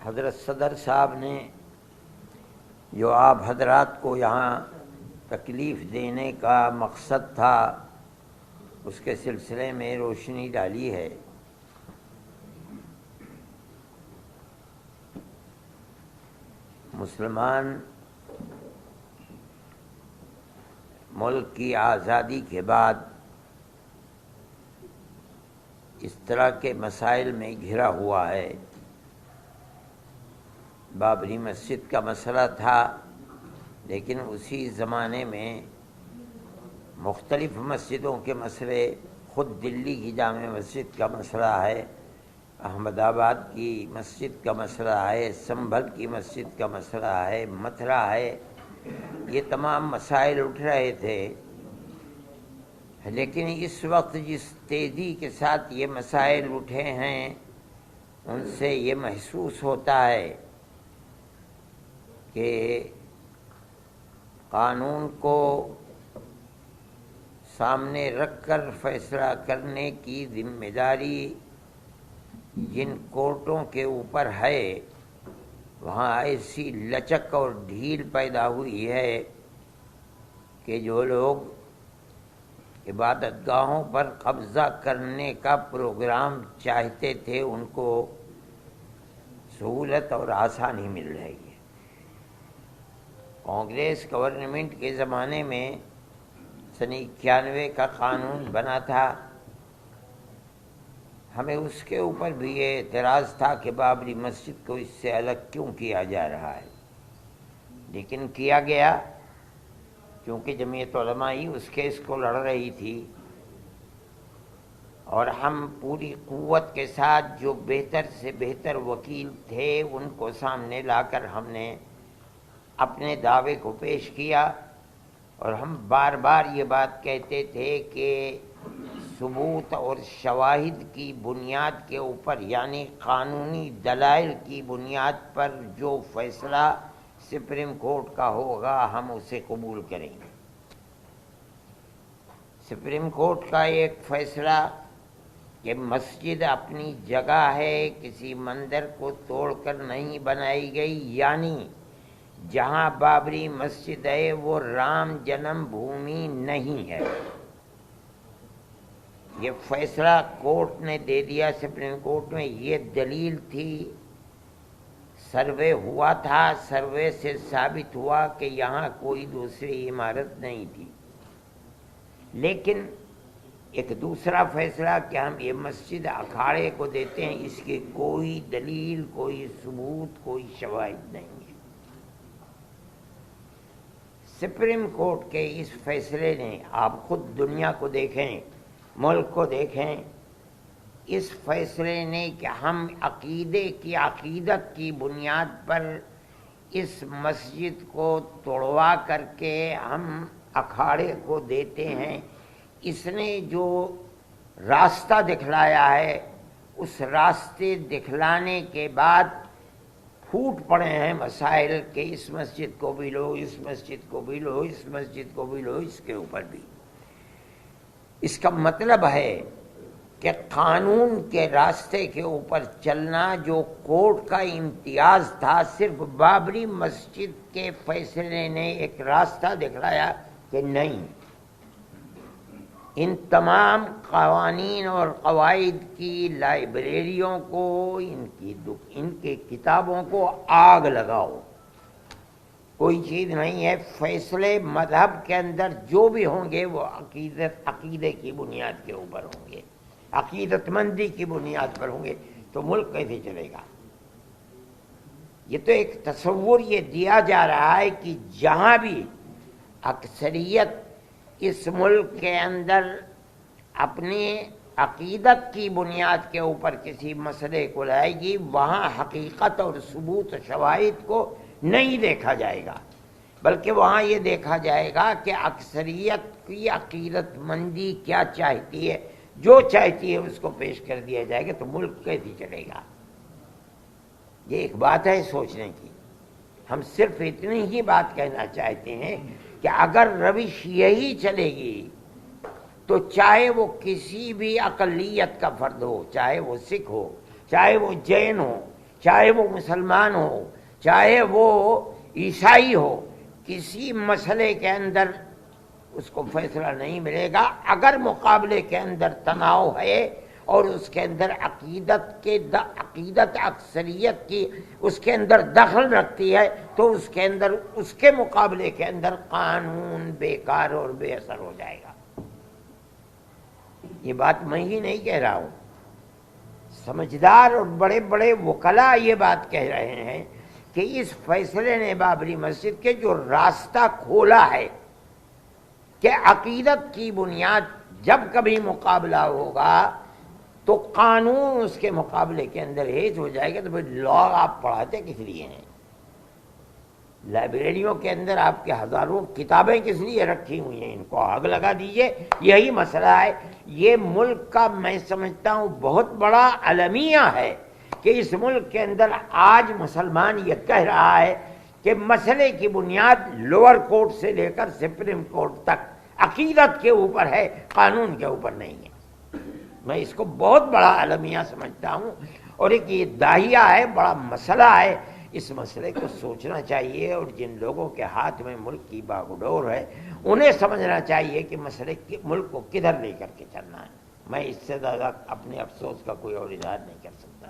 حضرت صدر صاحب نے جو آپ حضرات کو یہاں تکلیف دینے کا مقصد تھا اس کے سلسلے میں روشنی ڈالی ہے۔ مسلمان ملک کی آزادی کے بعد اس طرح کے مسائل میں گھرا ہوا ہے۔ بابری مسجد کا مسئلہ تھا، لیکن اسی زمانے میں مختلف مسجدوں کے مسئلے، خود دلی کی جامع مسجد کا مسئلہ ہے، احمد آباد کی مسجد کا مسئلہ ہے، سنبھل کی مسجد کا مسئلہ ہے، متھرا ہے، یہ تمام مسائل اٹھ رہے تھے۔ لیکن اس وقت جس تیزی کے ساتھ یہ مسائل اٹھے ہیں ان سے یہ محسوس ہوتا ہے کہ قانون کو سامنے رکھ کر فیصلہ کرنے کی ذمہ داری جن کورٹوں کے اوپر ہے، وہاں ایسی لچک اور ڈھیل پیدا ہوئی ہے کہ جو لوگ عبادت گاہوں پر قبضہ کرنے کا پروگرام چاہتے تھے ان کو سہولت اور آسانی مل رہی ہے۔ کانگریس گورنمنٹ کے زمانے میں سن 91 کا قانون بنا تھا، ہمیں اس کے اوپر بھی یہ اعتراض تھا کہ بابری مسجد کو اس سے الگ کیوں کیا جا رہا ہے، لیکن کیا گیا کیونکہ جمعیت علماء ہی اس کیس کو لڑ رہی تھی، اور ہم پوری قوت کے ساتھ جو بہتر سے بہتر وکیل تھے ان کو سامنے لا کر ہم نے اپنے دعوے کو پیش کیا، اور ہم بار بار یہ بات کہتے تھے کہ ثبوت اور شواہد کی بنیاد کے اوپر، یعنی قانونی دلائل کی بنیاد پر جو فیصلہ سپریم کورٹ کا ہوگا ہم اسے قبول کریں گے۔ سپریم کورٹ کا ایک فیصلہ کہ مسجد اپنی جگہ ہے، کسی مندر کو توڑ کر نہیں بنائی گئی، یعنی جہاں بابری مسجد ہے وہ رام جنم بھومی نہیں ہے، یہ فیصلہ کورٹ نے دے دیا سپریم کورٹ میں۔ یہ دلیل تھی، سروے ہوا تھا، سروے سے ثابت ہوا کہ یہاں کوئی دوسری عمارت نہیں تھی۔ لیکن ایک دوسرا فیصلہ کہ ہم یہ مسجد اکھاڑے کو دیتے ہیں، اس کی کوئی دلیل، کوئی ثبوت، کوئی شواہد نہیں ہے۔ سپریم کورٹ کے اس فیصلے نے، آپ خود دنیا کو دیکھیں، ملک کو دیکھیں، اس فیصلے نے کہ ہم عقیدت کی بنیاد پر اس مسجد کو توڑوا کر کے ہم اکھاڑے کو دیتے ہیں، اس نے جو راستہ دکھلایا ہے، اس راستے دکھلانے کے بعد پھوٹ پڑے ہیں مسائل کہ اس مسجد کو بھی لو، اس مسجد کو بھی لو، اس مسجد کو بھی لو، اس کے اوپر بھی۔ اس کا مطلب ہے کہ قانون کے راستے کے اوپر چلنا جو کورٹ کا امتیاز تھا، صرف بابری مسجد کے فیصلے نے ایک راستہ دکھلایا کہ نہیں، ان تمام قوانین اور قواعد کی لائبریریوں کو، ان کی کتابوں کو آگ لگاؤ، کوئی چیز نہیں ہے۔ فیصلے مذہب کے اندر جو بھی ہوں گے وہ عقیدے کی بنیاد کے اوپر ہوں گے، عقیدت مندی کی بنیاد پر ہوں گے، تو ملک کیسے چلے گا؟ یہ تو ایک تصور یہ دیا جا رہا ہے کہ جہاں بھی اکثریت اس ملک کے اندر اپنی عقیدت کی بنیاد کے اوپر کسی مسئلے کو لائے گی، وہاں حقیقت اور ثبوت شواہد کو نہیں دیکھا جائے گا، بلکہ وہاں یہ دیکھا جائے گا کہ اکثریت کی عقیدت مندی کیا چاہتی ہے، جو چاہتی ہے اس کو پیش کر دیا جائے گا، تو ملک کیسے چلے گا؟ یہ ایک بات ہے سوچنے کی۔ ہم صرف اتنی ہی بات کہنا چاہتے ہیں کہ اگر روش یہی چلے گی تو چاہے وہ کسی بھی اقلیت کا فرد ہو، چاہے وہ سکھ ہو، چاہے وہ جین ہو، چاہے وہ مسلمان ہو چاہے وہ عیسائی ہو، کسی مسئلے کے اندر اس کو فیصلہ نہیں ملے گا اگر مقابلے کے اندر تناؤ ہے اور اس کے اندر عقیدت اکثریت کی اس کے اندر دخل رکھتی ہے، تو اس کے اندر اس کے مقابلے کے اندر قانون بیکار اور بے اثر ہو جائے گا۔ یہ بات میں ہی نہیں کہہ رہا ہوں، سمجھدار اور بڑے بڑے وکلاء یہ بات کہہ رہے ہیں کہ اس فیصلے نے بابری مسجد کے جو راستہ کھولا ہے کہ عقیدت کی بنیاد جب کبھی مقابلہ ہوگا تو قانون اس کے مقابلے کے اندر ہیج ہو جائے گا، تو پھر لا آپ پڑھاتے کس لیے ہیں؟ لائبریریوں کے اندر آپ کے ہزاروں کتابیں کس لیے رکھی ہوئی ہیں؟ ان کو آگ لگا دیجئے۔ یہی مسئلہ ہے، یہ ملک کا میں سمجھتا ہوں بہت بڑا المیہ ہے کہ اس ملک کے اندر آج مسلمان یہ کہہ رہا ہے کہ مسئلے کی بنیاد لوور کورٹ سے لے کر سپریم کورٹ تک عقیدت کے اوپر ہے، قانون کے اوپر نہیں ہے۔ میں اس کو بہت بڑا المیہ سمجھتا ہوں، اور ایک یہ داہیہ ہے، بڑا مسئلہ ہے۔ اس مسئلے کو سوچنا چاہیے، اور جن لوگوں کے ہاتھ میں ملک کی باگڈور ہے انہیں سمجھنا چاہیے کہ مسئلے ملک کو کدھر لے کر کے چلنا ہے۔ میں اس سے زیادہ اپنے افسوس کا کوئی اور اظہار نہیں کر سکتا۔